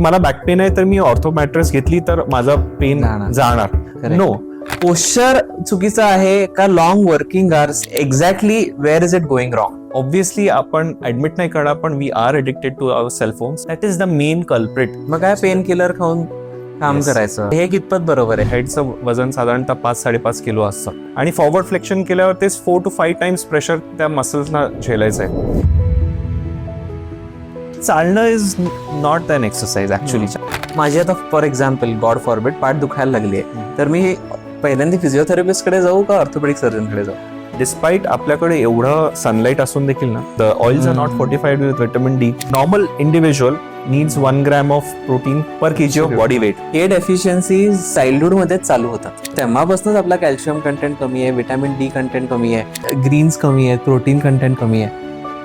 मला back pain आहे तर मी ऑर्थो मॅट्रेस घेतली तर माझा पेन जाणार. नो. पोश्चर चुकीचा आहे का long working hours, exactly where is it going wrong? Obviously आपण ऍडमिट नाही करणार, पण we are addicted to our cellphones. That is the main culprit. मग काय पेन किलर खाऊन काम करायचं, हे कितपत बरोबर आहे? हेडचं वजन साधारणतः 5-5.5 किलो असतं आणि फॉरवर्ड फ्लेक्शन केल्यावर तेच 4 to 5 टाइम्स प्रेशर त्या मसल्सना झेलायचं आहे. चालणं is not an exercise actually. माझी आता फॉर एक्झाम्पल गॉड फॉरबिड पाठ दुखायला लागली आहे, तर मी पहिल्यांदा फिजिओथेरपिस्ट कडे जाऊ का ऑर्थोपेडिक सर्जन कडे जाऊ? डिस्पाइट आपल्याकडे एवढं सनलाईट असून देखील ना, the oils are not fortified with vitamin D. Normal individual needs 1 gram of protein per KG of body weight. हे डेफिशियन्सी चाइल्डहुड मध्येच चालू होतात. तेव्हापासूनच आपला कॅल्शियम कंटेंट कमी आहे, विटामिन डी कंटेंट कमी आहे, ग्रीन्स कमी आहेत, प्रोटीन कंटेंट कमी आहे.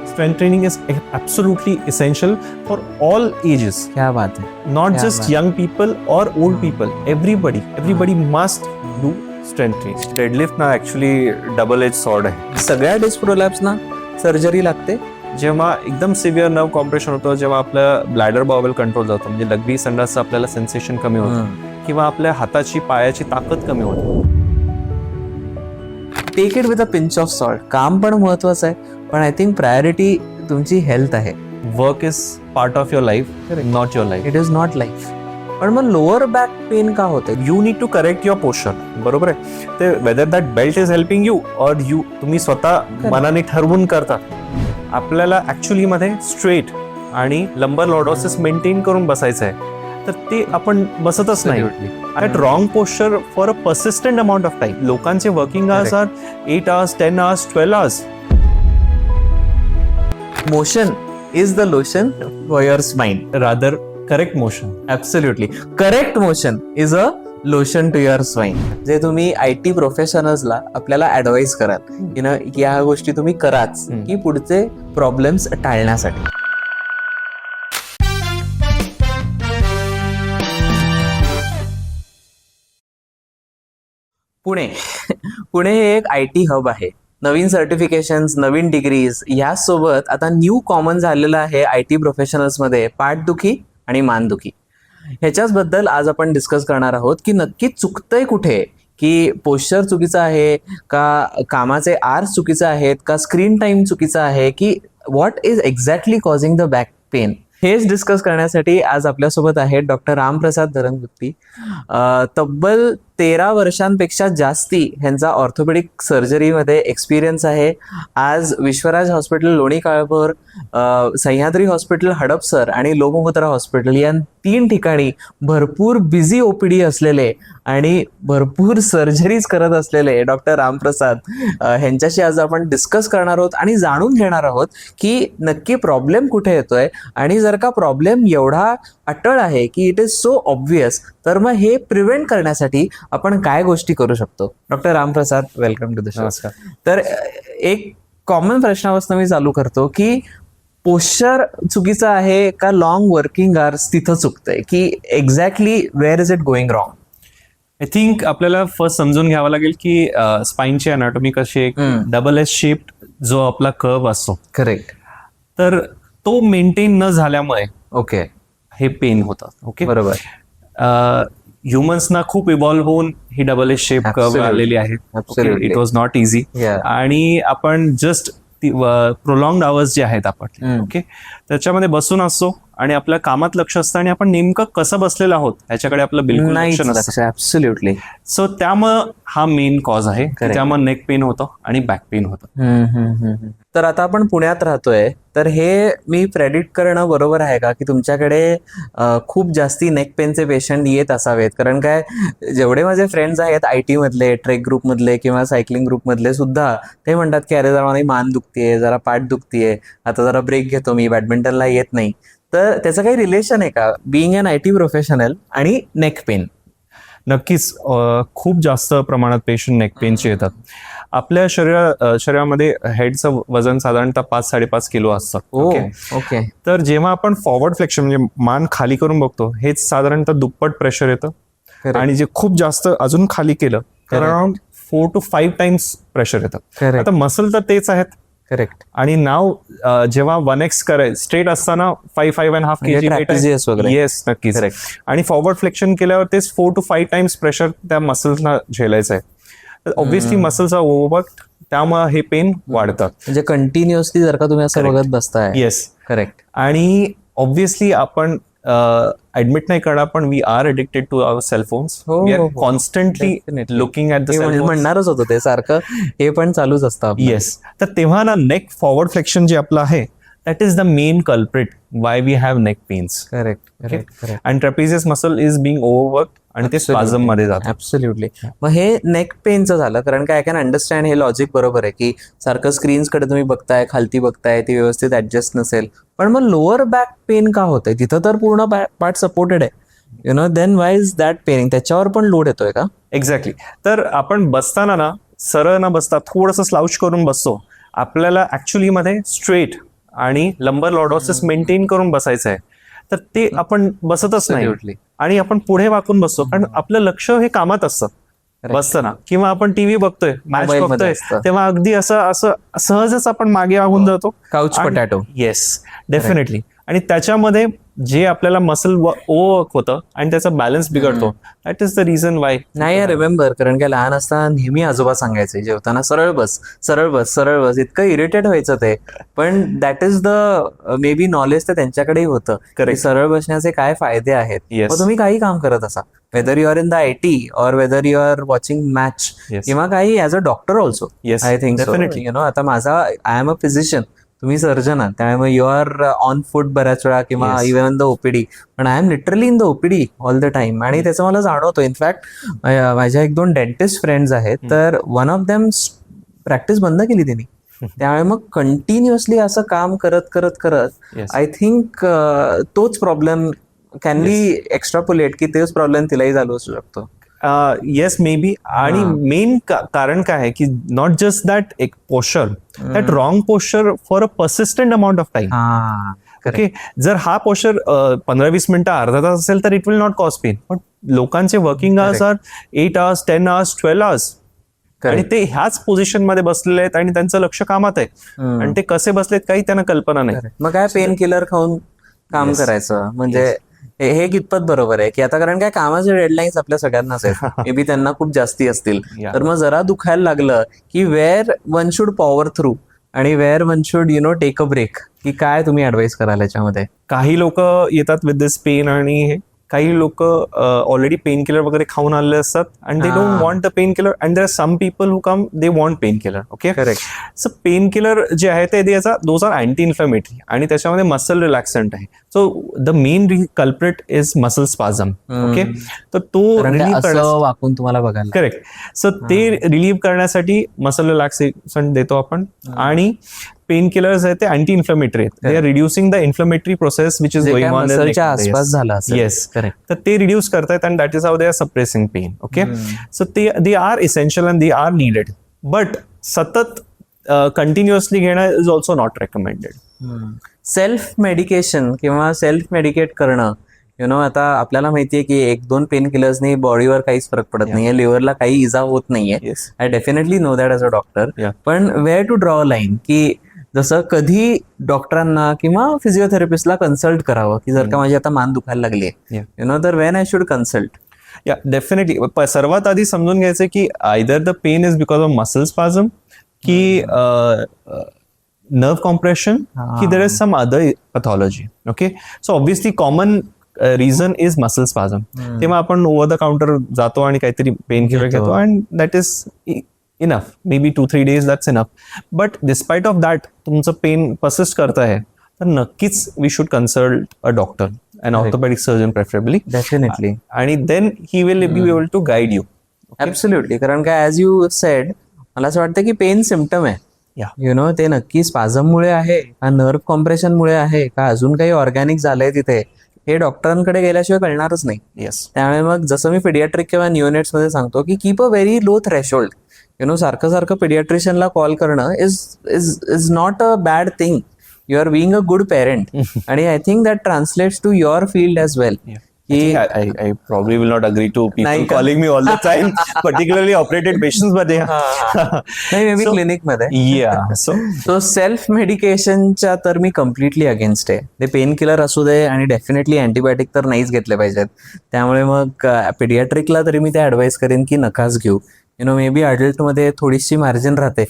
Strength training is absolutely essential for all ages. क्या बात है. Not just young people or old people. Everybody must do strength training. Deadlift ना actually double edged sword आहे. सगळ्या डिस्क प्रोलॅप्सना सर्जरी लागते. जेव्हा एकदम सिव्हिअर नर्व कॉम्प्रेशन होतं, जेव्हा आपलं ब्लॅडर बाउल कंट्रोल जातो, म्हणजे लघवी संडासचं आपल्याला सेन्सेशन कमी होतं, किंवा आपल्या हाताची पायाची ताकद कमी होते. Take it with a pinch of salt. काम पण महत्वाचं आहे, पण आय थिंक प्रायोरिटी तुमची हेल्थ आहे. Work is part of your life, not your life. It is not life. पण मग लोअर बॅक पेन का होते? You need to correct your posture. बरोबर आहे. ते whether that belt is helping you or तुम्ही स्वतः मनाने ठरवून करता. आपल्याला ऍक्च्युअली मध्ये स्ट्रेट आणि लंबर लॉर्डोसिस मेंटेन करून बसायचं आहे, तर ते आपण बसतच नाही. At wrong posture for a persistent amount of time. लोकांचे working hours are 8 hours, 10 hours, 12 hours. Motion is the lotion for your spine. Rather, correct motion. Absolutely. Correct motion is a lotion to your spine. जे तुम्ही IT प्रोफेशनल्सला आपल्याला advice कराल की ना, या गोष्टी तुम्ही कराच की पुढचे प्रॉब्लेम्स टाळण्यासाठी. पुणे हे एक IT हब आहे. नवीन सर्टिफिकेशन्स, नवीन डिग्रीज, यासोबत आता न्यू कॉमन झालेलं आहे IT प्रोफेशनल्स मध्ये पाठदुखी आणि मानदुखी. ह्याच्याच बद्दल आज आपण डिस्कस करणार आहोत की नक्की चुकतंय कुठे, की पोश्चर चुकीचं आहे का, कामाचे आर्स चुकीचे आहेत का, स्क्रीन टाइम चुकीचा आहे, की what is exactly causing the back pain. हेच डिस्कस करण्यासाठी आज आपल्यासोबत आहेत डॉक्टर रामप्रसाद धरंगुप्ती. तब्बल 13 वर्षांपेक्षा जास्ती ह्यांचा ऑर्थोपेडिक सर्जरीमध्ये एक्सपिरियन्स आहे. आज विश्वराज हॉस्पिटल लोणी काळभोर, सह्याद्री हॉस्पिटल हडपसर आणि लोकमुद्रा हॉस्पिटल या 3 ठिकाणी भरपूर बिझी OPD असलेले आणि भरपूर सर्जरीज करत असलेले डॉक्टर रामप्रसाद ह्यांच्याशी आज आपण डिस्कस करणार आहोत आणि जाणून घेणार आहोत की नक्की प्रॉब्लेम कुठे येतोय, आणि जर का प्रॉब्लेम एवढा अटळ आहे की इट इज सो ऑब्व्हियस, तर मग हे प्रिव्हेंट करण्यासाठी आपण काय गोष्टी करू शकतो. Doctor Ramprasad, welcome to the show. नमस्कार. तर एक कॉमन प्रश्नापासून मी चालू करतो की पोश्चर चुकीचं आहे का लॉंग वर्किंग आवर्स तिथं चुकतंय, की exactly where is it going wrong? I think आपल्याला फर्स्ट समजून घ्यावं लागेल की स्पाइनची अनाटॉमी कशी आहे. डबल एस शेप्ड जो आपला कर्व असतो, करेक्ट, तर तो मेंटेन न झाल्यामुळे ओके, हे पेन होतात. ओके, बरोबर. ह्युमन्सना खूप इव्हॉल्व्ह होऊन ही डबल एस शेप कर्व आलेली आहे. It was not easy. आणि आपण जस्ट प्रोलॉंग्ड आवर्स जे आहेत आपण, ओके, त्याच्यामध्ये बसून असतो आणि आपल्या कामात लक्ष असतं आणि आपण नेमकं कसं बसलेलं आहोत ह्याच्याकडे आपलं बिलकुल लक्ष नसतं. ऍब्सोल्युटली. सो त्यामुळं हा मेन कॉज आहे. त्यामुळे नेक पेन होतं आणि बॅक पेन होतं. तर आता आपण पुण्यात राहतोय, तर हे मी प्रेडिक्ट करणं बरोबर आहे का की तुमच्याकडे खूप जास्ती नेक पेनचे पेशंट येत असावेत? कारण काय, जेवढे माझे फ्रेंड्स आहेत IT मधले, ट्रेक ग्रुप मधले किंवा सायकलिंग ग्रुप मधले सुद्धा, ते म्हणतात की अरे जरा माझी मान दुखतीये, जरा पाठ दुखतीये, आता जरा ब्रेक घेतो, मी बॅडमिंटनला येत नाही. तर त्याचं काही रिलेशन आहे का बिईंग अन IT प्रोफेशनल आणि नेक पेन? नक्कीच खूप जास्त प्रमाणात पेशंट नेक पेनचे येतात. आपल्या शरीरामध्ये हेडचं वजन साधारणतः 5-5.5 किलो असतं. ओके. तर जेव्हा आपण फॉरवर्ड फ्लेक्शन म्हणजे मान खाली करून बघतो, हेच साधारणतः दुप्पट प्रेशर येतं. आणि जे खूप जास्त अजून खाली केलं तर अराउंड 4 to 5 टाइम्स प्रेशर येतं. आता मसल तर तेच आहेत, करेक्ट. आणि नाव जेव्हा 1x करायचं स्ट्रेट असताना 5.5 म्हणजे trapezius वगैरे. येस नक्कीच. Correct. आणि फॉरवर्ड फ्लेक्शन केल्यावर तेच 4 to 5 टाइम्स प्रेशर त्या मसल्सना झेलायचं आहे. तर ऑब्व्हियसली मसल्स आर ओव्हरवर्क, त्यामुळे हे पेन वाढतात. म्हणजे कंटिन्युअसली जर का तुम्ही असं Correct. बघत बसताय. येस. करेक्ट. आणि ऑब्व्हियसली आपण ऍडमिट नाही करणार, पण we are addicted to our cellphones. हो, वी आर हो, हो. Constantly Definitely. Looking at the म्हणणारच होतं ते सारखं हे पण चालूच असतं आपलं. येस. तर तेव्हा ना नेक फॉरवर्ड फ्लेक्शन जे आपलं आहे, that is the main culprit why we have neck pains. Correct. Correct. Correct. And trapezius muscle is being overwork आणि ते स्पाझम मध्ये जातं. ऍब्सोल्युटली. मग हे नेक पेनचं झालं, कारण काय आय कॅन अंडरस्टँड हे लॉजिक बरोबर आहे की सारखं स्क्रीन्सकडे तुम्ही बघताय, खालती बघताय, ती व्यवस्थित ऍडजस्ट नसेल. पण मग लोअर बॅक पेन का होतंय? तिथं तर पूर्ण पार्ट सपोर्टेड आहे, you know, then why is that paining? त्याच्यावर पण लोड येतोय का? एक्झॅक्टली. तर आपण बसताना ना सरळ न बसता थोडंसं स्लाउच करून बसतो. आपल्याला ऍक्च्युली मध्ये स्ट्रेट आणि लंबर लॉर्डोसिस मेंटेन करून बसायचं आहे. तर ते आपण बसतच नाही Absolutely. आणि आपण पुढे वाकून बसतो, कारण आपलं लक्ष हे कामात असतं बसताना. किंवा आपण टीव्ही बघतोय, मॅच Mobile मध्ये बघतोय, असतं. तेव्हा अगदी असं सहजच आपण मागे वागून जातो. Couch potato. Yes, definitely. आणि त्याच्यामध्ये जे आपल्याला मसल ओव्हरवर्क होतं आणि त्याचा बॅलन्स बिघडतो. That is the reason why. नाही, रिमेंबर, कारण काय लहान असताना नेहमी आजोबा सांगायचे जेवताना सरळ बस, सरळ बस, सरळ बस. इतकं इरिटेट व्हायचं ते. पण that is the may be knowledge तर त्यांच्याकडेही होतं की सरळ बसण्याचे काय फायदे आहेत. Yes. मग तुम्ही काही काम करत असा, whether you are in the IT or whether you are watching match Yes. किंवा काही as a doctor also. Yes, I think definitely. You know, आता माझा आय एम अ फिजिशियन, तुम्ही सर्जन आहात, त्यामुळे यू आर ऑन फूट बऱ्याच वेळा किंवा Yes. Even in the OPD. पण I am literally in the OPD all the time. आणि त्याचं मला जाणवतो. इनफॅक्ट माझ्या 1-2 डेंटिस्ट फ्रेंड्स आहेत, तर वन ऑफ देम प्रॅक्टिस बंद केली त्यांनी. त्यामुळे मग कंटिन्युअसली असं काम करत करत करत Yes. आय थिंक तोच प्रॉब्लेम कॅन बी एक्स्ट्रापोलेट की तेच प्रॉब्लेम तिलाही चालू असू शकतो. Yes, maybe. आणि मेन कारण काय आहे की नॉट जस्ट दॅट एक posture, that wrong posture for a persistent amount of time. Okay, जर हा पोश्चर 15-20 मिनिटं, अर्धा तास असेल तर it will not cause pain. पण लोकांचे working hours are 8 hours, 10 hours, 12 hours. आणि ते ह्याच पोझिशन मध्ये बसलेले आहेत आणि त्यांचं लक्ष कामात आहे. आणि ते कसे बसलेत काही त्यांना कल्पना नाही. मग काय पेन किलर खाऊन काम करायचं म्हणजे हे कितपत बरोबर आहे? की आता कारण काय कामाचे डेडलाईन्स आपल्या सगळ्यांनाच आहेत, मे बी त्यांना खूप जास्ती असतील. Yeah. तर मग जरा दुखायला लागलं की where one should power through आणि where one should you know take a break, की काय तुम्ही ऍडवाइस कराल याच्यामध्ये? काही लोक येतात विथ दिस पेन आणि हे काही लोक ऑलरेडी पेन किलर वगैरे खाऊन आलेले असतात and they don't want the painkiller and there are some people who come they want painkiller. Okay, correct. So painkiller जे आहे ते दोज आर अँटी इन्फ्लेमेटरी आणि त्याच्यामध्ये मसल रिलॅक्संट आहे. So the main culprit is muscle spasm. Okay, तर तो असं वाकून तुम्हाला बघायला. करेक्ट. सो ते रिलीव्ह करण्यासाठी मसल रिलॅक्सेशन देतो आपण. आणि पेन किलर्स आहेत ते अँटी इन्फ्लेमेटरी आहेत. They are reducing the inflammatory process which is going on मसलच्या आसपास झाला असेल. Yes, correct. तर ते रिड्यूस करतायत and that is how they are suppressing pain. Okay, so they are essential and they are needed. But सतत continuously घेणं is also not recommended. Self medication किंवा सेल्फ मेडिकेट करणं, यु नो, आता आपल्याला माहितीये की 1-2 पेन किलर्सनी बॉडीवर काहीच फरक पडत नाहीये, लिव्हरला काही इजा होत नाहीये. Yes, I definitely know that as a doctor. Yeah. पण where to draw a line, की जसं कधी डॉक्टरांना किंवा फिजिओथेरपिस्टला कन्सल्ट करावं, की जर का माझी आता मान दुखायला लागली आहे, Yeah. यु नो, तर when I should consult? Yeah definitely. सर्वात आधी समजून घ्यायचं की either the pain is because of muscle spasm की नर्व कॉम्प्रेशन की there is some other pathology. Okay, so obviously common reason is muscle spasm. तेव्हा आपण ओव्हर द काउंटर जातो आणि काहीतरी पेन किलर घेतो and that is enough. Maybe 2-3 days that's enough. But despite of that तुमचं pen persist करत आहे तर नक्कीच we should consult a doctor, an orthopaedic surgeon preferably. Definitely. आणि then he will be able to guide you. Absolutely. कारण काय as you said, मला असं वाटतं की पेन सिम्पटम आहे, यु नो, ते नक्की स्पाझममुळे आहे का नर्व कॉम्प्रेशनमुळे आहे का अजून काही ऑर्गॅनिक झालंय तिथे, हे डॉक्टरांकडे गेल्याशिवाय कळणारच नाही. येस, त्यामुळे मग जसं मी पिडियाट्रिक किंवा निओनेट्स मध्ये सांगतो की keep a very low threshold. You know, सारखं पिडियाट्रिशियनला कॉल करणं is not a bad thing. You are being a good parent. आणि I think that translates to your field as well, की I probably will not agree to people नाही का? calling me all the time, particularly operated patients मध्ये. नाही may be So, क्लिनिकमध्ये Yeah, so self मेडिकेशनच्या तर मी completely against आहे. ते pain killer असू दे आणि डेफिनेटली अँटीबायोटिक तर नाहीच घेतले पाहिजेत. त्यामुळे मग पेडियाट्रिकला तरी मी ते ऍडवाइस करेन की नकाच घेऊ. मे बी अडल्टमध्ये थोडीशी मार्जिन राहते.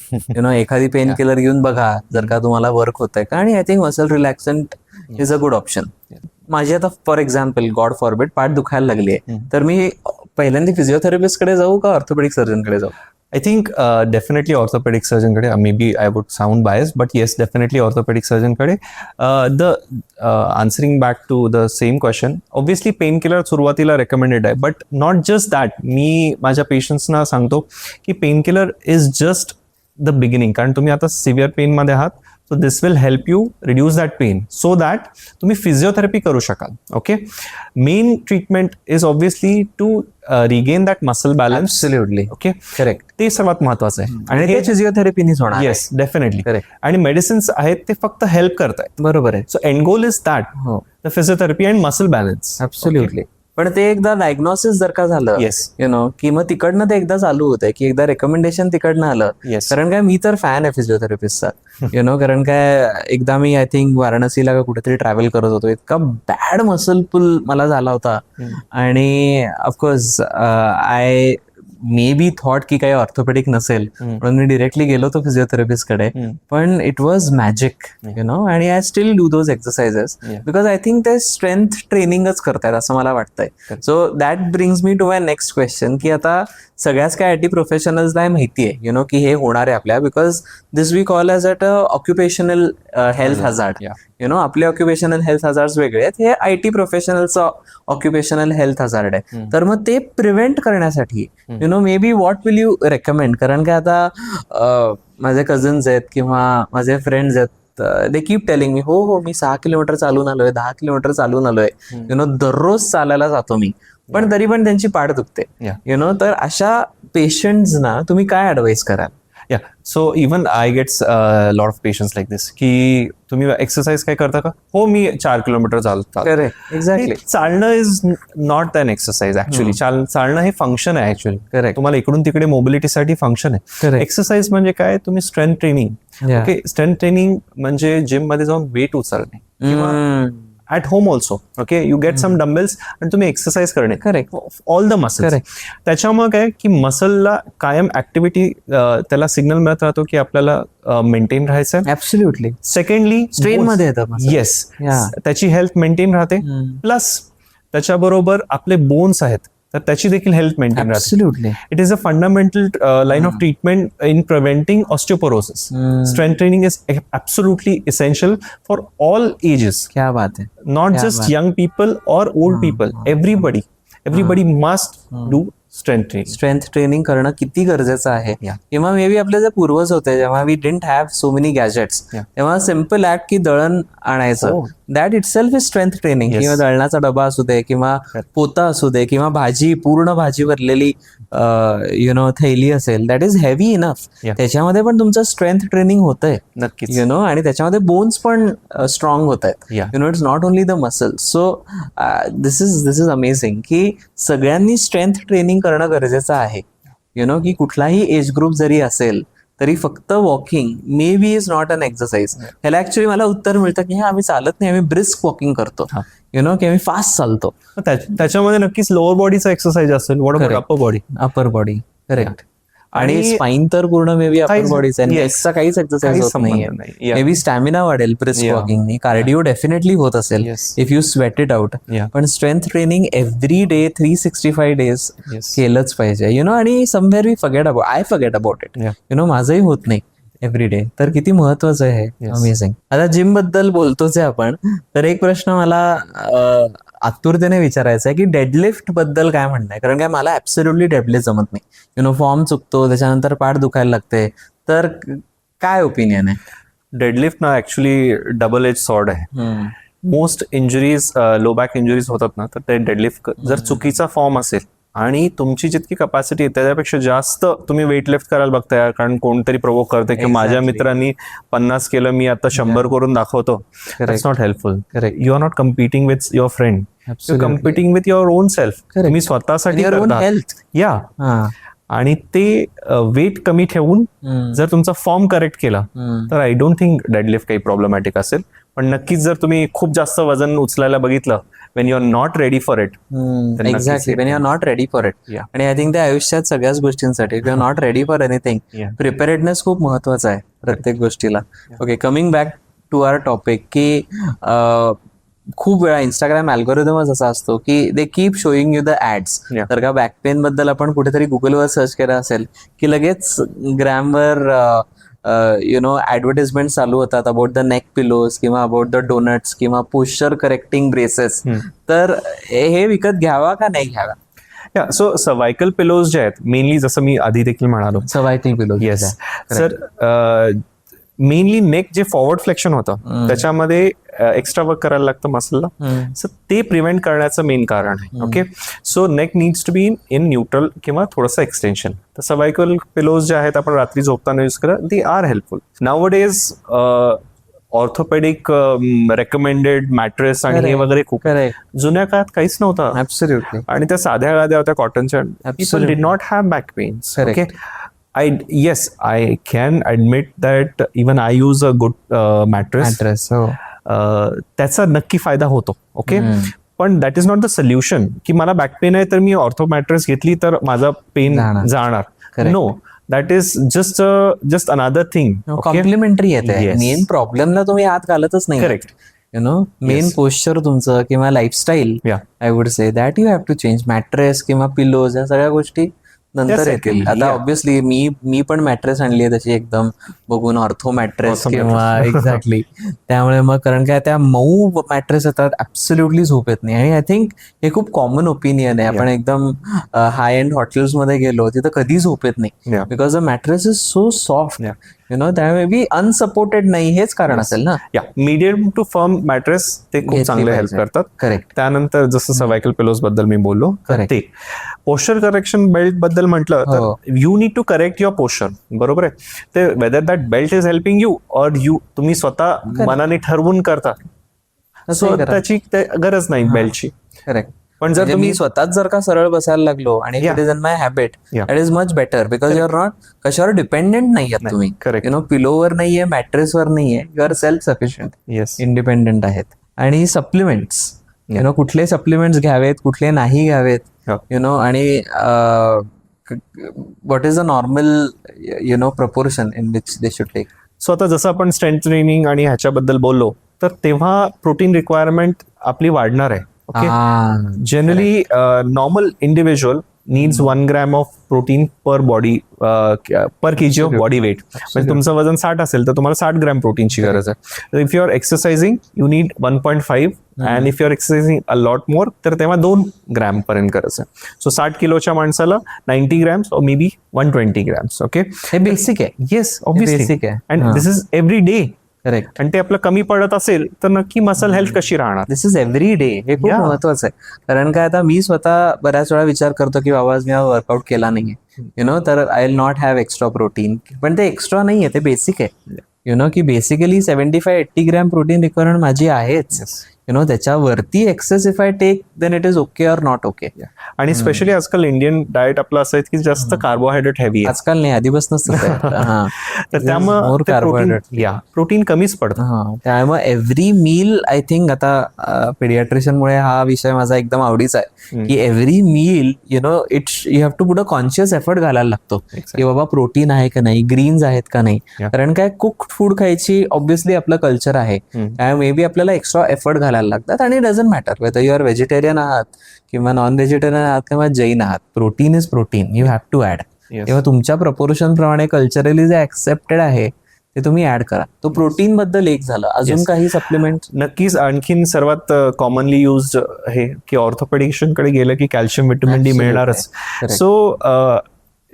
एखादी पेन किलर घेऊन बघा जर का तुम्हाला वर्क होतंय का. आणि I think muscle relaxant is a good option. माझी आता फॉर एक्झाम्पल गॉड फॉरबिड पाठ दुखायला लागली आहे तर मी पहिल्यांदा फिजिओथेरपिस्टकडे जाऊ का ऑर्थोपेडिक सर्जनकडे जाऊ? I think definitely orthopedic surgeon कडे. Maybe I would sound biased, but yes, definitely orthopedic surgeon कडे. The answering back to the same question, obviously painkiller सुरुवातीला recommended आहे, but not just that. मी माझ्या पेशंट्सना सांगतो की painkiller is just the beginning. कारण तुम्ही आता सिव्हिअर पेन मध्ये आहात, so this will help you reduce that pain so that तुम्ही फिजिओथेरपी करू शकाल. Okay, main treatment is obviously to regain that muscle balance. Absolutely okay, correct. ते सर्वात महत्वाचं आहे. आणि ते फिजिओथेरपीनीच होणार. Yes, definitely. Correct. आणि मेडिसिन्स आहेत ते फक्त हेल्प करतायत. बरोबर आहे. So end goal is that हो, the physiotherapy and muscle balance. Absolutely. पण ते एकदा डायग्नोसिस जर का झालं Yes. की मग तिकडनं ते एकदा चालू होतंय की एकदा रेकमेंडेशन तिकडनं आलं. Yes. कारण काय मी तर फॅन आहे फिजिओथेरपिस्टचा. कारण काय एकदा मी आय थिंक वाराणसीला का कुठेतरी ट्रॅव्हल करत होतो. इतका बॅड मसल पुल मला झाला होता आणि of course I may be thought की काही ऑर्थोपेडिक नसेल म्हणून मी डिरेक्टली गेलो होतो फिजिओथेरपिस्टकडे. पण इट वॉज मॅजिक आणि I still do those exercises because I think ते स्ट्रेंथ ट्रेनिंगच करतायत असं मला वाटतंय. So that brings me to my next question की आता सगळ्याच काय आयटी प्रोफेशनल्सला माहिती आहे की हे होणार आहे आपल्या, because this we call as a occupational health hazard. आपले ऑक्युपेशनल हेल्थ हजार्ड वेगळे आहेत, हे आयटी प्रोफेशनलचं ऑक्युपेशनल हेल्थ हजार्ड आहे. तर मग ते प्रिव्हेंट करण्यासाठी maybe what will you recommend? कारण काय आता माझे कझन्स आहेत किंवा माझे फ्रेंड्स आहेत, दे कीप टेलिंग मी हो मी 6 किलोमीटर चालून आलोय, 10 किलोमीटर चालून आलोय, दररोज चालायला जातो मी, पण तरी पण त्यांची पाठ दुखते. तर अशा पेशंट्सना तुम्ही काय ऍडवाइस कराल? Yeah, so even I get lot of patients like this की तुम्ही एक्सरसाइज काय करता का? हो, मी 4 किलोमीटर चालतो. Correct, exactly. चालणं is not an exercise actually. चालणं हे फंक्शन आहे ऍक्च्युअली. करेक्ट. तुम्हाला इकडून तिकडे मोबिलिटीसाठी फंक्शन आहे. एक्सरसाइज म्हणजे काय? तुम्ही strength training. Okay, strength training म्हणजे जिम मध्ये जाऊन वेट उचलणे किंवा at home also. Okay, you get some dumbbells आणि तुम्ही एक्सरसाइज करणे. करेक्ट. All the muscle. त्याच्यामुळे काय की मसलला कायम ऍक्टिव्हिटी, त्याला सिग्नल मिळत राहतो की आपल्याला मेंटेन राहायचं आहे. ऍब्सोल्युटली. सेकंडली स्ट्रेन मध्ये येतं. येस, त्याची हेल्थ मेंटेन राहते. प्लस त्याच्याबरोबर आपले बोन्स आहेत तर त्याची देखील हेल्थ मेंटेन राहते. Absolutely. It is a fundamental line of treatment in preventing osteoporosis. Strength training is absolutely essential for all ages. क्या बात है. Not just young people or old people. Everybody must do strength training. Strength training करणं किती गरजेचं आहे. किंवा may be आपले जे पूर्वज होते जेव्हा we didn't have so many gadgets, तेव्हा सिम्पल ऍक्ट की दळण आणायचं, that itself is strength training. किंवा दळणाचा डबा असू दे किंवा पोता असू दे किंवा पूर्ण भाजी भरलेली थैली असेल, दॅट इज हेवी इनफ. त्याच्यामध्ये पण तुमचं स्ट्रेंथ ट्रेनिंग होतंय नक्कीच. आणि त्याच्यामध्ये बोन्स पण स्ट्रॉंग होत आहेत. It's not only the muscle. So this is amazing की सगळ्यांनी स्ट्रेंथ ट्रेनिंग करणं गरजेचं आहे. की कुठलाही एज ग्रुप जरी असेल तरी फक्त walking maybe is not an exercise. ह्याला ऍक्च्युली मला उत्तर मिळतं की आम्ही चालत नाही, आम्ही ब्रिस्क वॉकिंग करतो. की आम्ही फास्ट चालतो. त्याच्यामध्ये नक्कीच लोअर बॉडीचा एक्सरसाइज असेल. What about upper body? Upper body. Correct. आणि स्पाइन तर पूर्ण मे बी अपर बॉडीचा आहे. नेक्सचा काहीच एक्सरसाइज होत नाहीये. मे बी स्टॅमिना वाढेल ब्रिस्क वॉकिंगनी. कार्डिओ डेफिनेटली होत असेल if you sweat it out. पण strength training every day 365 days केलंच पाहिजे. आणि somewhere we I forget about it. माझंही होत नाही एव्हरी डे. तर किती महत्वाचं आहे. अमेझिंग. आता जिम बद्दल बोलतोच आहे आपण, तर एक प्रश्न मला आतुरतेने विचारायचं आहे की डेडलिफ्ट बद्दल काय म्हणणं आहे? कारण काय मला ऍब्सोल्युटली डेडलिफ्ट जमत नाही. फॉर्म चुकतो, त्याच्यानंतर पाठ दुखायला लागते. तर काय ओपिनियन आहे? डेडलिफ्ट ना ऍक्च्युली डबल एज सॉर्ड आहे. Most injuries, low back injuries होतात ना, तर ते डेडलिफ्ट जर चुकीचा फॉर्म असेल आणि तुमची जितकी कपॅसिटी आहे त्याच्यापेक्षा जास्त तुम्ही वेट लिफ्ट करायला बघताय, कारण कोणतरी प्रोवोक करते की माझ्या मित्रांनी 50 केलं, मी आता 100 करून दाखवतो. That's not helpful. You are not competing with your friend, you are competing with your own self. तुम्ही स्वतःसाठी हेल्थ. या आणि ते वेट कमी ठेवून जर तुमचा फॉर्म करेक्ट केला तर आय डोंट थिंक डेडलिफ्ट काही प्रॉब्लेमॅटिक असेल. पण नक्कीच जर तुम्ही खूप जास्त वजन उचलायला बघितलं when you are not ready for it. Exactly, when you are not ready for it. आणि आय थिंक त्या आयुष्यात सगळ्याच गोष्टींसाठी you are not ready for anything, preparedness खूप महत्वाचा आहे प्रत्येक गोष्टीला. Okay, coming back to our topic, की खूप वेळा इंस्टाग्राम अल्गोरिदमच असा असतो की they keep showing you the ads. तर का बॅक पेन बद्दल आपण कुठेतरी गुगलवर सर्च केलं असेल की लगेच ग्रॅमवर ऍडव्हर्टाइजमेंट चालू होतात अबाउट द नेक पिलोज किंवा अबाउट द डोनट्स किंवा पोश्चर करेक्टिंग ब्रेसेस. तर हे विकत घ्यावा का नाही घ्यावा? सो सर्वायकल पिलोज जे आहेत मेनली, जसं मी आधी देखील म्हणालो, cervical pillows. Yes sir, mainly neck जे फॉरवर्ड फ्लेक्शन होतं त्याच्यामध्ये एक्स्ट्रा वर्क करायला लागतं मसलला, सो ते प्रिव्हेंट करण्याचं मेन कारण आहे. Okay, so neck needs to be in neutral किंवा थोडंसं एक्सटेन्शन. तर सर्वायकल पिलोज जे आहेत आपण रात्री झोपताना यूज करा, they are helpful. Nowadays orthopaedic recommended mattress आणि हे वगैरे खूप, जुन्या काळात काहीच नव्हतं. ऍब्सोल्युटली. आणि त्या साध्या गाद्या होत्या कॉटनच्या. People did not have back pains. Okay, I can admit that even I use a good mattress. त्याचा नक्की फायदा होतो. ओके, पण that is not the solution की मला बॅक पेन आहे तर मी ऑर्थो मॅट्रेस घेतली तर माझा पेन जाणार. No, that is just another thing. Complementary येते. मेन प्रॉब्लेमला तुम्ही हात घालतच नाही. करेक्ट. मेन पोश्चर तुमचं किंवा lifestyle, I would say that you have to change. Mattress किंवा पिलोज या सगळ्या गोष्टी नंतर येतील. आता ऑब्व्हियसली मी पण मॅट्रेस आणली आहे तशी एकदम बघून, ऑर्थो मॅट्रेस किंवा एक्झॅक्टली. त्यामुळे मग कारण काय त्या मऊ मॅट्रेस येतात, ऍब्सोल्युटली झोप येत नाही. आणि आय थिंक हे खूप कॉमन ओपिनियन आहे. आपण एकदम हाय एंड हॉटेल्स मध्ये गेलो तिथं कधी झोप येत नाही, because the mattress is so soft. त्यामुळे बी अनसपोर्टेड नाही, हेच कारण असेल ना. मीडियम टू फर्म मॅट्रेस ते खूप चांगले हेल्प करतात. करेक्ट. त्यानंतर जसं सर्वायकल पिलोज बद्दल मी बोललो, ते पोश्चर करेक्शन बेल्ट बद्दल म्हटलं तर you need to correct your posture. बरोबर आहे. ते whether that belt is helping you or तुम्ही स्वतः मनाने ठरवून करता, सो त्याची गरज नाही बेल्टची. करेक्ट. पण जर तुम्ही स्वतःच जर का सरळ बसायला लागलो आणि it is in my habit, that is much better, because you are not कशावर डिपेंडेंट नाही आहात तुम्ही. पिलोवर नाहीये, मॅट्रेसवर नाहीये, you are self sufficient. Yes, independent आहेत. आणि सप्लिमेंट्स, कुठले सप्लिमेंट्स घ्यावेत, कुठले नाही घ्यावेत, आणि what is a normal proportion in which they should take. So आता जसं आपण स्ट्रेंथ ट्रेनिंग आणि ह्याच्याबद्दल बोललो तर तेव्हा प्रोटीन रिक्वायरमेंट आपली वाढणार आहे. Okay, generally normal individual needs 1 gram of protein per body per kg of body weight. म्हणजे तुमचं वजन 60 असेल तर तुम्हाला 60 ग्रॅम प्रोटीनची गरज आहे. If you are exercising you need 1.5 and if you are exercising a lot more तर तेव्हा 2 ग्रॅम पर्यंत गरज आहे. सो 60 किलोच्या माणसाला 90 ग्रॅम्स और मे बी 120 ग्रॅम्स. ओके, हे बेसिक आहे. येस, ऑब्व्हियसली बेसिक आहे. And this is every day. Correct. आणि ते आपलं कमी पडत असेल तर नक्की मसल हेल्थ कशी राहणार. दिस इज एव्हरी डे. हे खूप महत्वाचं आहे. कारण काय, आता मी स्वतः बऱ्याच वेळा विचार करतो की बाबा मी वर्कआउट केला नाहीये, तर I will not have extra protein. पण ते एक्स्ट्रा नाहीये, ते बेसिक आहे. की बेसिकली 75-80 ग्रॅम प्रोटीन रिक्वायरमेंट माझी आहेच. त्याच्यावरती excess if I take then it is okay or not okay. आणि स्पेशली आजकाल इंडियन डाएट आपलं असं आहे की जास्त कार्बोहायड्रेट हेवी आहे. आजकाल नाही, आधीपासूनच तर त्यामुळे प्रोटीन कमीच पडतं. त्यामुळे एव्हरी मील, आय थिंक आता पेडियाट्रिशियनमुळे हा विषय माझा एकदम आवडीचा आहे की every meal it's you have to put a conscious effort घालायला लागतो की बाबा प्रोटीन आहे का नाही, ग्रीन्स आहेत का नाही. कारण काय, कुक्ड फूड खायची ऑब्व्हियसली आपलं कल्चर आहे, मे बी आपल्याला एक्स्ट्रा एफर्ट घालायला लागतात. आणि doesn't matter whether you are vegetarian आहात किंवा नॉन व्हेजिटेरियन आहात किंवा जैन आहात, protein is protein, you have to add. तेव्हा तुमच्या प्रपोर्शन प्रमाणे कल्चरली जे ऍक्सेप्टेड आहे ते तुम्ही ऍड करा. तो प्रोटीन बद्दल एक झालं. अजून काही सप्लिमेंट? नक्कीच. आणखीन सर्वात कॉमनली युज्ड हे की ऑर्थोपेडिशियन कडे गेलं की कॅल्शियम, व्हिटॅमिन डी मिळणारच. सो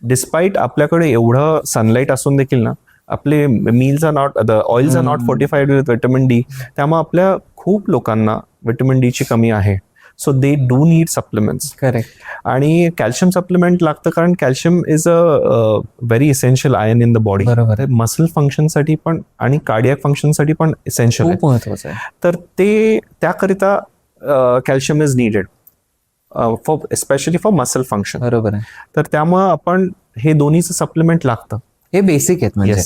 डिस्पाईट आपल्याकडे एवढं सनलाईट असून देखील ना, आपले meals are not, the oils are not fortified with vitamin D. त्यामुळे आपल्या खूप लोकांना व्हिटॅमिन डी ची कमी आहे. So they do need supplements. Correct. आणि कॅल्शियम सप्लिमेंट लागतं कारण calcium is a very essential ion in the body. बरोबर. मसल फंक्शनसाठी पण आणि कार्डियक फंक्शनसाठी पण इसेन्शियल आहे. खूप महत्वाचं आहे. तर ते त्याकरिता calcium is needed for especially for muscle function. बरोबर आहे. तर त्यामुळं आपण हे दोन्हीचं सप्लिमेंट लागतं. हे बेसिक आहेत म्हणजे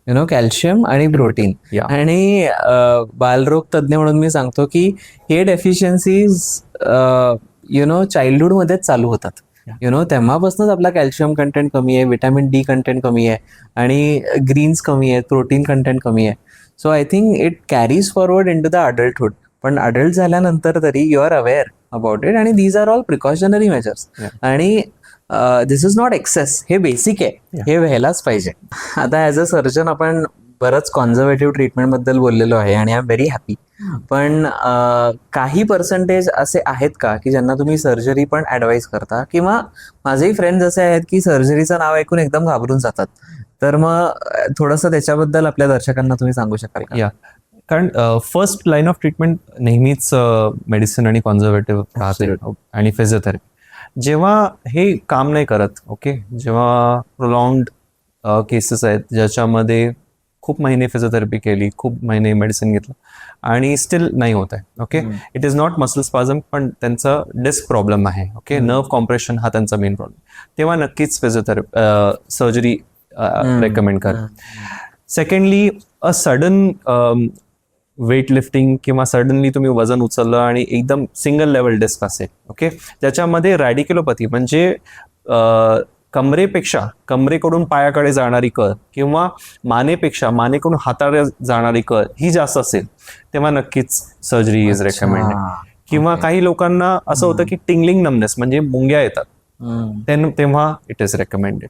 यु नो कॅल्शियम आणि प्रोटीन. Yeah. आणि बालरोग तज्ज्ञ म्हणून मी सांगतो की हे डेफिशियन्सीज यु नो चाइल्डहुड मध्येच चालू होतात. यु नो तेव्हापासूनच आपला कॅल्शियम कंटेंट कमी आहे, विटॅमिन डी कंटेंट कमी आहे आणि ग्रीन्स कमी आहेत, प्रोटीन कंटेंट कमी आहे. So I think it carries forward into the adulthood. पण अडल्ट झाल्यानंतर तरी you are aware about it आणि these are all precautionary measures. आणि दिस इज नॉट एक्सेस. हे बेसिक आहे, हे व्हायलाच पाहिजे. आता ॲज अ सर्जन आपण बरंच कॉन्झर्वेटिव्ह ट्रीटमेंट बद्दल बोललेलो आहे आणि आय एम व्हेरी हॅपी. पण काही पर्सेंटेज असे आहेत का की ज्यांना तुम्ही सर्जरी पण ॲडवाईज करता, किंवा माझेही फ्रेंड्स असे आहेत की सर्जरीचं नाव ऐकून एकदम घाबरून जातात. तर मग थोडंसं त्याच्याबद्दल आपल्या दर्शकांना तुम्ही सांगू शकाल का? या कारण फर्स्ट लाईन ऑफ ट्रीटमेंट नेहमीच मेडिसिन आणि कॉन्झर्वेटिव्ह राहते आणि फिजिओथेरपी. जेव्हा हे काम नाही करत, ओके, जेव्हा प्रोलॉंग्ड केसेस आहेत ज्याच्यामध्ये खूप महिने फिजिओथेरपी केली, खूप महिने मेडिसिन घेतलं आणि स्टील नाही होत आहे, okay, it is not muscle spasm पण त्यांचा डिस्क प्रॉब्लेम आहे, ओके, नर्व कॉम्प्रेशन हा त्यांचा मेन प्रॉब्लेम, तेव्हा नक्कीच फिजिओथेरपी सर्जरी रेकमेंड करा. Secondly a sudden weight lifting किंवा सडनली तुम्ही वजन उचललं आणि एकदम सिंगल लेवल डिस्क असेल, ओके, ज्याच्यामध्ये रॅडिक्युलोपॅथी म्हणजे कमरेकडून पायाकडे जाणारी कळ किंवा मानेकडून हाताकडे जाणारी कळ ही जास्त असेल तेव्हा नक्कीच सर्जरी इज रेकमेंडेड. किंवा काही लोकांना असं होतं की टिंगलिंग नमनेस म्हणजे मुंग्या येतात, तेव्हा it is recommended.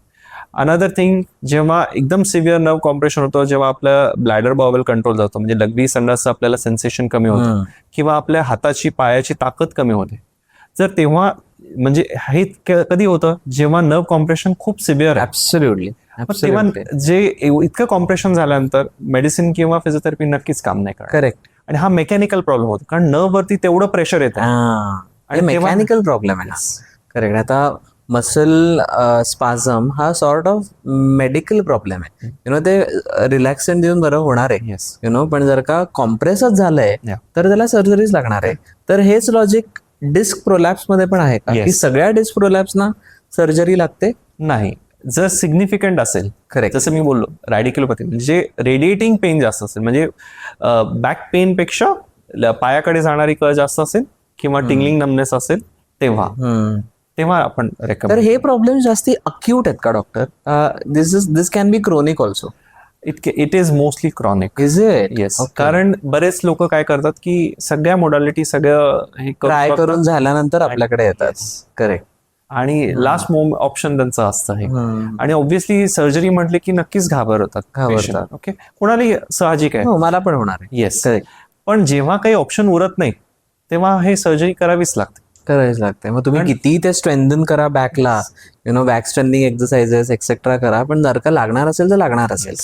Another thing, जेव्हा एकदम सिव्हिअर नर्व कॉम्प्रेशन होतं, जेव्हा आपल्या ब्लॅडर बाउल कंट्रोल जातो म्हणजे लघवी संडासचं आपल्याला सेन्सेशन कमी होतं किंवा आपल्या हाताची पायाची ताकद कमी होते, जर तेव्हा म्हणजे हे कधी होतं जेव्हा नर्व कॉम्प्रेशन खूप सिव्हिअर आहे. ऍब्सोल्युटली. तेव्हा जे इतकं कॉम्प्रेशन झाल्यानंतर मेडिसिन किंवा फिजिओथेरपी नक्कीच काम नाही करत. करेक्ट. आणि हा मेकॅनिकल प्रॉब्लेम होतो कारण नर्व वरती तेवढं प्रेशर येतं आणि मेकॅनिकल प्रॉब्लेम आहे. करेक्ट. आता मसल स्पाझम हा सॉर्ट ऑफ मेडिकल प्रॉब्लेम आहे, यु नो, ते रिलॅक्सेंट देऊन बरं होणार आहे, यु नो, पण जर का कॉम्प्रेसच झालंय तर त्याला सर्जरीच लागणार आहे. तर हेच लॉजिक डिस्क प्रोलॅप्स मध्ये पण आहे का, की सगळ्या डिस्क प्रोलॅप्सना सर्जरी लागते? नाही, जर सिग्निफिकंट असेल, करेक्ट, जसं मी बोललो रॅडिक्युलोपॅथी म्हणजे रेडिएटिंग पेन जास्त असेल, म्हणजे बॅक पेन पेक्षा पायाकडे जाणारी कळ जास्त असेल किंवा टिंगलिंग नमनेस असेल तेव्हा आपण रेकमेंड. तर हे प्रॉब्लेम जास्ती अक्यूट आहेत का doctor? This can be chronic also? It is mostly chronic. Is it? Yes. कारण बरेच लोक काय करतात की सगळ्या मोडॅलिटी सगळं हे ट्राय करून झाल्यानंतर आपल्याकडे येतात. करेक्ट. आणि लास्ट ऑप्शन त्यांचं असतं हे. आणि ऑब्व्हियसली सर्जरी म्हटले की नक्कीच घाबरतात. ओके, कोणालाही साहजिक आहे, मला पण होणार आहे. येस. पण जेव्हा काही ऑप्शन उरत नाही तेव्हा हे सर्जरी करावीच लागते. करायच लागते. मग तुम्ही किती ते स्ट्रेंथन करा बॅकला, you know, back strengthening exercises et cetera करा, पण जर का लागणार असेल तर लागणार असेल.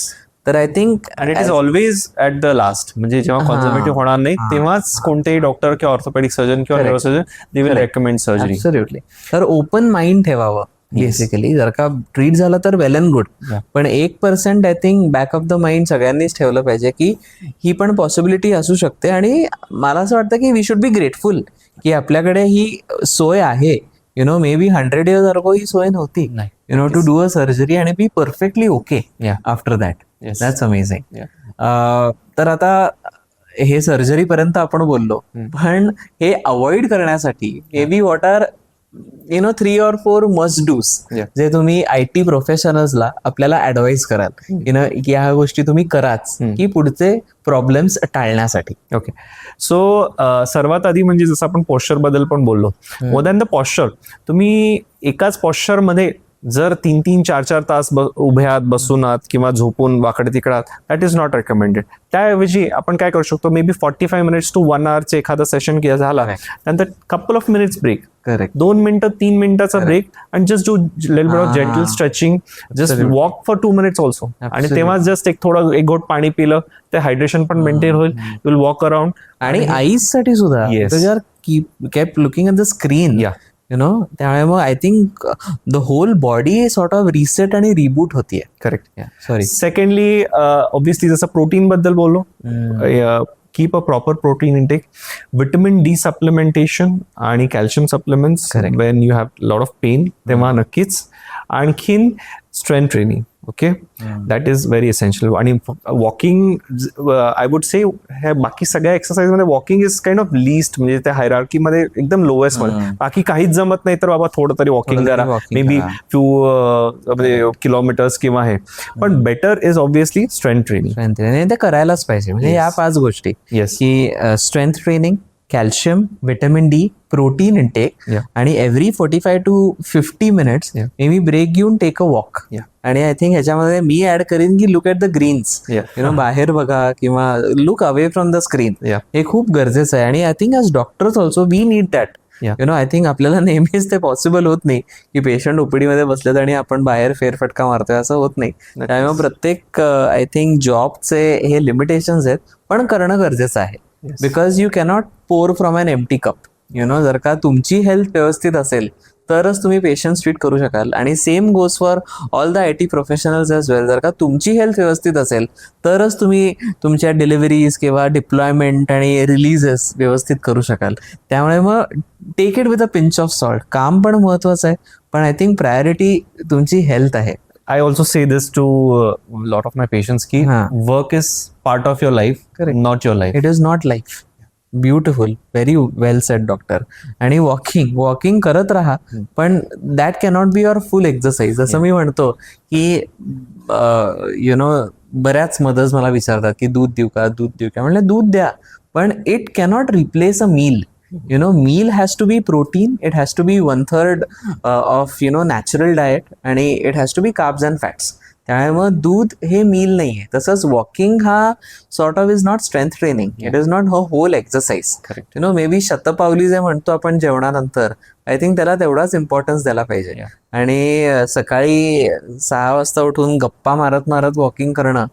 तर I think and it is always at the last, म्हणजे जेव्हा कॉन्झर्वेटिव्ह होणार नाही तेव्हाच कोणतेही डॉक्टर किंवा ऑर्थोपेडिक सर्जन किंवा neurosurgeon they will recommend surgery. Absolutely. तर ओपन माइंड ठेवावं बेसिकली. जर का ट्रीट झालं तर वेल अँड गुड, पण 1% I think back of the mind सगळ्यांनीच ठेवलं पाहिजे की ही पण पॉसिबिलिटी असू शकते. आणि मला असं वाटतं की वी शुड बी ग्रेटफुल की आपल्याकडे ही सोय आहे. You know, maybe 100 years ago ही सोय नव्हती, you know, to do a surgery आणि be perfectly okay after that. That's amazing. तर आता हे सर्जरी पर्यंत आपण बोललो, पण हे अवॉइड करण्यासाठी maybe what are, you know, 3 or 4 must do's जे तुम्ही IT प्रोफेशनल्सला आपल्याला ऍडवाइज कराल, यु नो, की ह्या गोष्टी तुम्ही कराच की पुढचे प्रॉब्लेम्स टाळण्यासाठी? ओके, सो सर्वात आधी म्हणजे जसं आपण पॉश्चर बद्दल पण बोललो, मोर दॅन द पॉश्चर, तुम्ही एकाच पॉश्चर मध्ये जर 3-3, 4-4 तास उभे आहात, बसून आहात किंवा झोपून वाकडे तिकडे आहात, दॅट इज नॉट रेकमेंडेड. त्याऐवजी आपण काय करू शकतो, maybe 45 minutes to 1 hour एखादा सेशन झाला, त्यानंतर couple of minutes break, correct, 2 मिनिटं 3 मिनिटाचा ब्रेक, आणि just do little bit of gentle stretching, just walk for 2 minutes also. आणि तेव्हा जस्ट एक घोट पाणी पिलं ते हायड्रेशन पण मेंटेन होईल, यू विल वॉक अराउंड. आणि आईज साठी सुद्धा kept looking at the screen. Yeah. त्यामुळे मग I think the whole body sort of reset आणि रिबूट होतीये. करेक्ट. सॉरी. सेकंडली ऑब्विसली जसं प्रोटीन बद्दल बोललो, keep a proper protein intake, vitamin D supplementation आणि calcium supplements when you have lot of pain, तेव्हा नक्कीच. आणखीन strength training. Okay, that is very essential. आणि वॉकिंग आय वुड से ह्या बाकी सगळ्या एक्सरसाइज मध्ये walking is kind of least, म्हणजे त्या हायरार्कीमध्ये एकदम लोएस्ट मध्ये. बाकी काहीच जमत नाही तर बाबा थोडं तरी वॉकिंग करा, मे बी फ्यू किलोमीटर्स किंवा हे. पण better is obviously strength training. ते करायलाच पाहिजे. म्हणजे या 5 गोष्टी की strength training, calcium, vitamin D, protein intake, आणि every 45 to 50 minutes maybe break घेऊन टेक अ वॉक. आणि आय थिंक ह्याच्यामध्ये मी ऍड करीन की लुक ॲट द ग्रीन्स. बाहेर बघा किंवा look away from the screen. हे खूप गरजेचं आहे. आणि I think as doctors also we need that. I think आपल्याला नेहमीच ते पॉसिबल होत नाही की पेशंट ओपीडी मध्ये बसलेत आणि आपण बाहेर फेरफटका मारतोय, असं होत नाही. त्यामुळे प्रत्येक आय थिंक जॉबचे हे लिमिटेशन्स आहेत, पण करणं गरजेचं आहे. बिकॉज यू कॅनॉट पोर फ्रॉम अन एम्प्टी कप. जर का तुमची हेल्थ व्यवस्थित असेल तरच तुम्ही पेशंट ट्रीट करू शकाल. आणि same goes for all the IT professionals as well. जर का तुमची हेल्थ व्यवस्थित असेल तरच तुम्ही तुमच्या डिलिव्हरीज किंवा डिप्लॉयमेंट आणि रिलीजेस व्यवस्थित करू शकाल. त्यामुळे मग take it with a pinch of salt. काम पण महत्वाचं आहे, पण आय थिंक प्रायोरिटी तुमची हेल्थ आहे. I also say this to a lot of my patients ki work is part of your life. Correct. Not your life. It is not life. Beautiful, very well sed doctor. आणि walking करत राहा, पण that cannot be your full exercise. जसं मी म्हणतो की बऱ्याच mother's मला विचारतात की दूध देऊ का, म्हणलं दूध द्या, पण it cannot replace a meal. meal has to be protein, it has to be 1/3 of natural diet, आणि it has to be carbs and fats. त्यामुळे मग दूध हे मील नाहीये. तसंच वॉकिंग हा sort of is not strength training, it is not a whole exercise. Maybe शतपावली जे म्हणतो आपण जेवणानंतर, आय थिंक त्याला तेवढाच इम्पॉर्टन्स द्यायला पाहिजे. आणि सकाळी 6 वाजता उठून गप्पा मारत वॉकिंग करणं,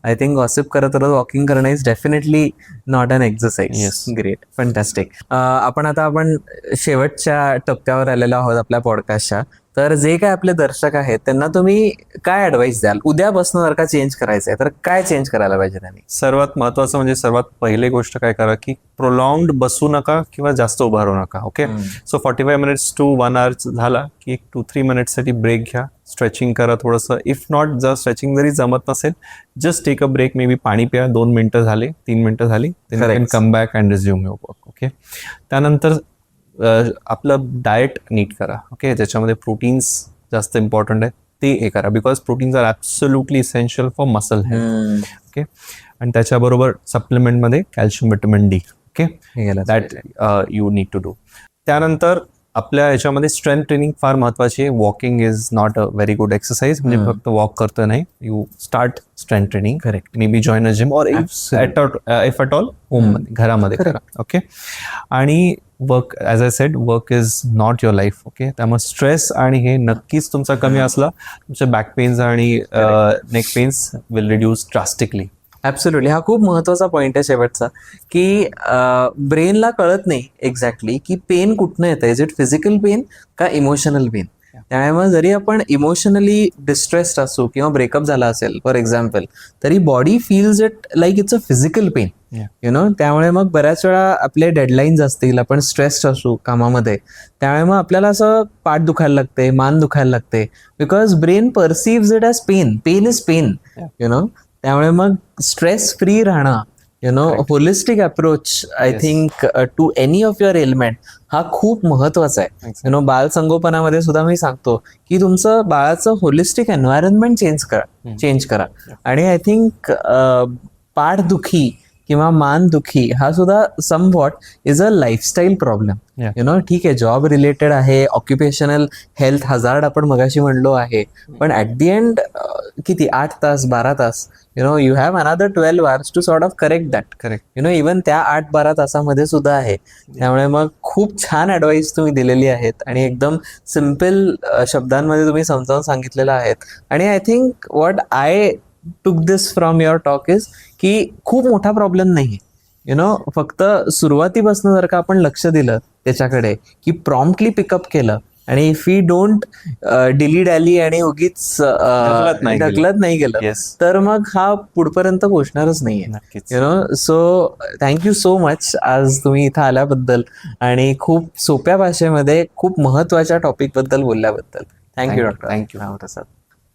आय थिंक गॉसिप करत वॉकिंग करणं is definitely not an exercise. Great, fantastic. आपण शेवटच्या टप्प्यावर आलेलो आहोत आपल्या पॉडकास्टच्या. तर जे काय आपले दर्शक आहेत त्यांना तुम्ही काय ऍडवाइस द्याल? उद्यापासून जर का चेंज करायचंय तर काय चेंज करायला पाहिजे त्यांनी? सर्वात महत्वाचं म्हणजे सर्वात पहिली गोष्ट काय करा की प्रोलॉंग्ड बसू नका किंवा जास्त उभा राहू नका. Okay, so 45 minutes to 1 hour झाला की 2-3 minutes साठी ब्रेक घ्या, स्ट्रेचिंग करा थोडंसं. इफ नॉट, जर स्ट्रेचिंग जरी जमत नसेल, just take a break, maybe पाणी प्या, 2 मिनिटं झाली, 3 मिनिटं झाली, then come back and resume your work. Okay, त्यानंतर आपलं डाएट नीट करा. ओके, ज्याच्यामध्ये प्रोटीन्स जास्त इम्पॉर्टंट आहे ते हे करा, because proteins are absolutely essential for muscle health. Okay, आणि त्याच्याबरोबर सप्लिमेंटमध्ये calcium, vitamin D. Okay, that you need to do. त्यानंतर आपल्या याच्यामध्ये स्ट्रेंथ ट्रेनिंग फार महत्वाची आहे. Walking is not a very good exercise, म्हणजे फक्त वॉक करतो नाही, you start strength training. Correct, maybe join a gym or if at all होममध्ये, घरामध्ये करा. ओके, आणि work, as I said, work is not your life. Okay, त्यामुळे stress आणि हे नक्कीच तुमचा कमी असला, तुमचे बॅक पेन्स आणि neck pains will reduce drastically. Absolutely. हा खूप महत्वाचा पॉईंट आहे शेवटचा, की ब्रेनला कळत नाही एक्झॅक्टली की पेन कुठनं येतं. इज इट फिजिकल पेन का इमोशनल पेन? त्यामुळे जरी आपण इमोशनली डिस्ट्रेस्ड असू किंवा ब्रेकअप झाला असेल फॉर एक्झाम्पल, तरी body feels it like it's a physical pain. त्यामुळे मग बऱ्याच वेळा आपले डेडलाईन्स असतील, आपण स्ट्रेस्ड असू कामामध्ये, त्यामुळे मग आपल्याला असं पाठ दुखायला लागते, मान दुखायला लागते, because brain perceives it as pain. Pain is pain. त्यामुळे मग स्ट्रेस फ्री राहणं, holistic approach I think to any of your element हा खूप महत्वाचा आहे. बाल संगोपनामध्ये सुद्धा मी सांगतो की तुमचं बाळाचं होलिस्टिक एन्व्हायरमेंट चेंज करा. आणि आय थिंक पाठदुखी किंवा मानदुखी हा सुद्धा somewhat is a lifestyle problem. ठीक आहे, जॉब रिलेटेड आहे, ऑक्युपेशनल हेल्थ हजार्ड आपण मगाशी म्हणलो आहे, पण ऍट दी एंड किती 8 तास 12 तास, you have another 12 hours to sort of correct that. Correct. Even त्या 8-12 तासामध्ये सुद्धा आहे. त्यामुळे मग खूप छान ऍडवाइस तुम्ही दिलेली आहेत आणि एकदम सिम्पल शब्दांमध्ये तुम्ही समजावून सांगितलेलं आहेत. आणि I think what I took this from your talk is की खूप मोठा प्रॉब्लेम नाही. फक्त सुरुवातीपासून जर का आपण लक्ष दिलं त्याच्याकडे, की प्रॉम्प्टली पिकअप केलं, आणि इफ यू डोंट डिली डॅली आणि उगीच ढकलत नाही गेलं, Yes. तर मग हा पुढपर्यंत पोहोचणारच नाहीये. नक्कीच. सो थँक्यू सो मच आज तुम्ही इथं आल्याबद्दल आणि खूप सोप्या भाषेमध्ये खूप महत्वाच्या टॉपिक बद्दल बोलल्याबद्दल. Thank you doctor. थँक्यू. रामप्रसाद.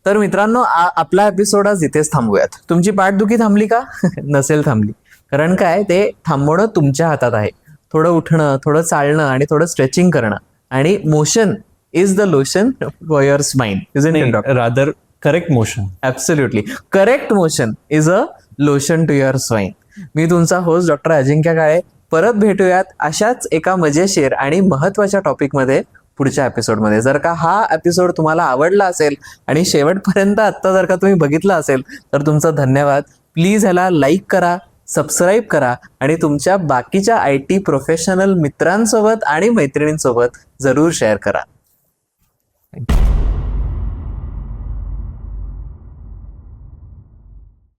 तर मित्रांनो, आपला एपिसोड आज इथेच थांबूयात. तुमची पाठदुखी थांबली का? नसेल थांबली. कारण काय, ते थांबवणं तुमच्या हातात आहे. थोडं उठणं, थोडं चालणं आणि थोडं स्ट्रेचिंग करणं, आणि motion is the lotion for your spine, isn't it doctor? Rather correct motion. Absolutely correct motion is a lotion to your spine. मी तुमचा होस्ट डॉक्टर अजिंक्य काळे. परत भेटूयात अशाच एका मजेशीर आणि महत्वाच्या टॉपिकमध्ये पुढच्या एपिसोडमध्ये. जर का हा एपिसोड तुम्हाला आवडला असेल आणि शेवटपर्यंत आत्ता जर का तुम्ही बघितला असेल, तर तुमचा धन्यवाद. प्लीज ह्याला लाईक करा, सबस्क्राईब करा आणि तुमच्या बाकीच्या IT प्रोफेशनल मित्रांसोबत आणि मैत्रिणींसोबत जरूर शेअर करा.